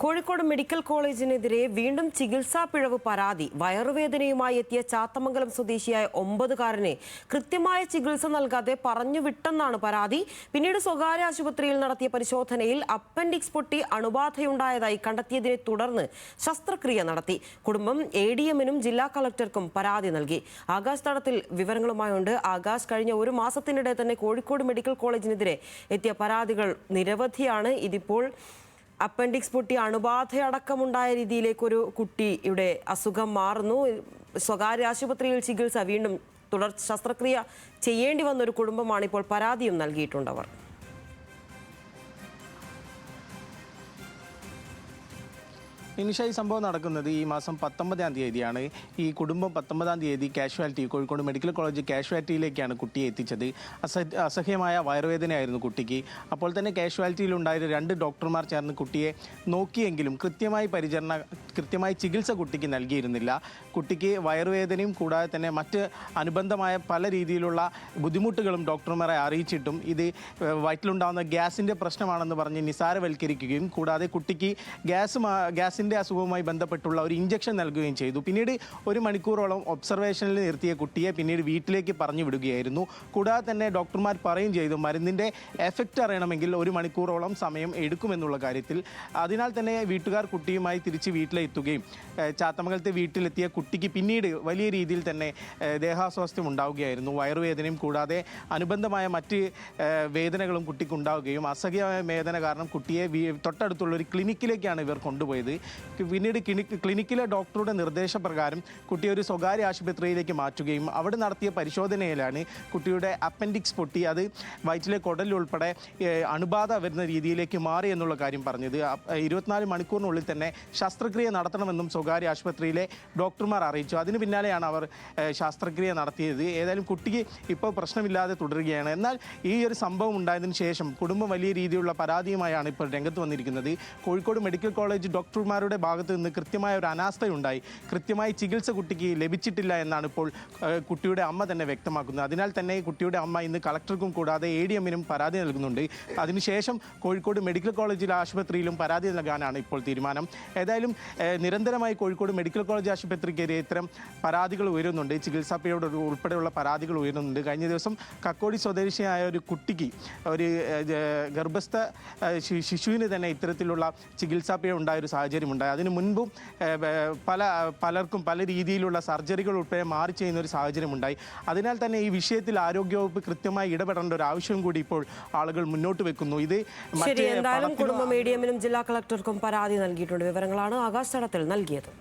Kozhikode medical കോളേജിനെതിരെ വീണ്ടും ചികിത്സാ പിഴവ് പരാതി. വയറുവേദനയുമായി എത്തിയ ചാത്തമംഗലം സ്വദേശിയായ 9-കാരനെ കൃത്യമായ ചികിത്സ നൽകാതെ പറഞ്ഞുവിട്ടെന്നാണ് പരാതി. പിന്നീട് സ്വകാര്യ ആശുപത്രിയിൽ നടത്തിയ പരിശോധനയിൽ അപ്പൻഡിക്സ് പൊട്ടി അണുബാധയുണ്ടായതായി കണ്ടെത്തിയതിനെ തുടർന്ന് ശസ്ത്രക്രിയ നടത്തി. കുടുംബം ADM-നും ജില്ലാ കളക്ടർക്കും പരാതി നൽകി. ആകാശ് തടത്തിൽ വിവരങ്ങളുമായുണ്ട്. ആകാശ്, കഴിഞ്ഞ ഒരു മാസത്തിനിടെ തന്നെ കോഴിക്കോട് മെഡിക്കൽ കോളേജിനെതിരെ എത്തിയ പരാതികൾ നിരവധിയാണ്. ഇതിപ്പോൾ അപ്പൻഡിക്സ് പൊട്ടി അണുബാധയടക്കമുണ്ടായ രീതിയിലേക്കൊരു കുട്ടിയുടെ അസുഖം മാറുന്നു. സ്വകാര്യ ആശുപത്രിയിൽ ചികിത്സ, വീണ്ടും തുടർ ശസ്ത്രക്രിയ ചെയ്യേണ്ടി വന്നൊരു കുടുംബമാണ് ഇപ്പോൾ പരാതിയും നൽകിയിട്ടുണ്ടവർ. ഈ സംഭവം നടക്കുന്നത് ഈ മാസം 19-ാം തീയതിയാണ്. ഈ കുടുംബം 19-ാം തീയതി കോഴിക്കോട് മെഡിക്കൽ കോളേജ് കാഷ്വാലിറ്റിയിലേക്കാണ് കുട്ടിയെ എത്തിച്ചത്. അസഹ്യമായ വയറുവേദനയായിരുന്നു കുട്ടിക്ക്. അപ്പോൾ തന്നെ കാഷ്വാലിറ്റിയിലുണ്ടായ 2 ഡോക്ടർമാർ ചേർന്ന് കുട്ടിയെ നോക്കിയെങ്കിലും കൃത്യമായി ചികിത്സ കുട്ടിക്ക് നൽകിയിരുന്നില്ല. കുട്ടിക്ക് വയറുവേദനയും കൂടാതെ തന്നെ മറ്റ് അനുബന്ധമായ പല രീതിയിലുള്ള ബുദ്ധിമുട്ടുകളും ഡോക്ടർമാരെ അറിയിച്ചിട്ടും ഇത് വയറ്റിലുണ്ടാകുന്ന ഗ്യാസിൻ്റെ പ്രശ്നമാണെന്ന് പറഞ്ഞ് നിസാരവൽക്കരിക്കുകയും കൂടാതെ കുട്ടിക്ക് ഗ്യാസിൻ്റെ അസുഖവുമായി ബന്ധപ്പെട്ടുള്ള ഒരു ഇഞ്ചക്ഷൻ നൽകുകയും ചെയ്തു. പിന്നീട് 1 മണിക്കൂറോളം ഒബ്സർവേഷനിൽ നിർത്തിയ കുട്ടിയെ പിന്നീട് വീട്ടിലേക്ക് പറഞ്ഞു വിടുകയായിരുന്നു. കൂടാതെ തന്നെ ഡോക്ടർമാർ പറയുകയും ചെയ്തു മരുന്നിൻ്റെ എഫക്റ്റ് അറിയണമെങ്കിൽ 1 മണിക്കൂറോളം സമയം എടുക്കുമെന്നുള്ള കാര്യത്തിൽ. അതിനാൽ തന്നെ വീട്ടുകാർ കുട്ടിയുമായി തിരിച്ച് വീട്ടിലെത്തുകയും ചാത്തമംഗലത്തെ വീട്ടിലെത്തിയ കുട്ടിക്ക് പിന്നീട് വലിയ രീതിയിൽ തന്നെ ദേഹാസ്വാസ്ഥ്യം ഉണ്ടാവുകയായിരുന്നു. വയറുവേദനയും കൂടാതെ അനുബന്ധമായ മറ്റ് വേദനകളും കുട്ടിക്ക് ഉണ്ടാവുകയും അസഹ്യമായ വേദന കാരണം കുട്ടിയെ തൊട്ടടുത്തുള്ള ഒരു ക്ലിനിക്കിലേക്കാണ് ഇവർ കൊണ്ടുപോയത്. പിന്നീട് ക്ലിനിക്കിലെ ഡോക്ടറുടെ നിർദ്ദേശപ്രകാരം കുട്ടിയെ ഒരു സ്വകാര്യ ആശുപത്രിയിലേക്ക് മാറ്റുകയും അവിടെ നടത്തിയ പരിശോധനയിലാണ് കുട്ടിയുടെ അപ്പൻഡിക്സ് പൊട്ടി അത് വയറ്റിലെ കുടലുൾപ്പെടെ അണുബാധ വരുന്ന രീതിയിലേക്ക് മാറി എന്നുള്ള കാര്യം പറഞ്ഞത്. 24 മണിക്കൂറിനുള്ളിൽ തന്നെ ശസ്ത്രക്രിയ നടത്തണമെന്നും സ്വകാര്യ ആശുപത്രിയിലെ ഡോക്ടർമാർ അറിയിച്ചു. അതിന് പിന്നാലെയാണ് അവർ ശസ്ത്രക്രിയ നടത്തിയത്. ഏതായാലും കുട്ടിക്ക് ഇപ്പോൾ പ്രശ്നമില്ലാതെ തുടരുകയാണ്. എന്നാൽ ഈ ഒരു സംഭവം ഉണ്ടായതിനു ശേഷം കുടുംബം വലിയ രീതിയിലുള്ള പരാതിയുമായാണ് ഇപ്പോൾ രംഗത്ത് വന്നിരിക്കുന്നത്. കോഴിക്കോട് മെഡിക്കൽ കോളേജ് ഡോക്ടർമാരുടെ ഭാഗത്ത് നിന്ന് കൃത്യമായ ഒരു അനാസ്ഥയുണ്ടായി. കൃത്യമായി ചികിത്സ കുട്ടിക്ക് ലഭിച്ചിട്ടില്ല എന്നാണ് ഇപ്പോൾ കുട്ടിയുടെ അമ്മ തന്നെ വ്യക്തമാക്കുന്നത്. അതിനാൽ തന്നെ കുട്ടിയുടെ അമ്മ ഇന്ന് കളക്ടർക്കും കൂടാതെ ADM-നും പരാതി നൽകുന്നുണ്ട്. അതിനുശേഷം കോഴിക്കോട് മെഡിക്കൽ കോളേജിലെ ആശുപത്രിയിലും പരാതി നൽകാനാണ് ഇപ്പോൾ തീരുമാനം. ഏതായാലും നിരന്തരമായി കോഴിക്കോട് മെഡിക്കൽ കോളേജ് ആശുപത്രിക്കെതിരെ ഇത്തരം പരാതികൾ ഉയരുന്നുണ്ട്. ചികിത്സാ പിഴയോട് ഉൾപ്പെടെയുള്ള പരാതികൾ ഉയരുന്നുണ്ട്. കഴിഞ്ഞ ദിവസം കക്കോടി സ്വദേശിയായ ഒരു കുട്ടിക്ക്, ഒരു ഗർഭസ്ഥ ശിശുവിന് തന്നെ ഇത്തരത്തിലുള്ള ചികിത്സാ പിഴ ഉണ്ടായൊരു സാഹചര്യമുണ്ടായി. അതിനു മുൻപും പലർക്കും പല രീതിയിലുള്ള സർജറികൾ ഉൾപ്പെടെ മാറി ചെയ്യുന്ന ഒരു സാഹചര്യമുണ്ടായി. അതിനാൽ തന്നെ ഈ വിഷയത്തിൽ ആരോഗ്യവകുപ്പ് കൃത്യമായി ഇടപെടേണ്ട ഒരു ആവശ്യം കൂടി ഇപ്പോൾ ആളുകൾ മുന്നോട്ട് വെക്കുന്നു. ഇത് എന്തായാലും കുടുംബം ADM-നും ജില്ലാ കളക്ടർക്കും പരാതി നൽകിയിട്ടുണ്ട്. വിവരങ്ങളാണ് ആകാശ് തടത്തിൽ നൽകിയത്.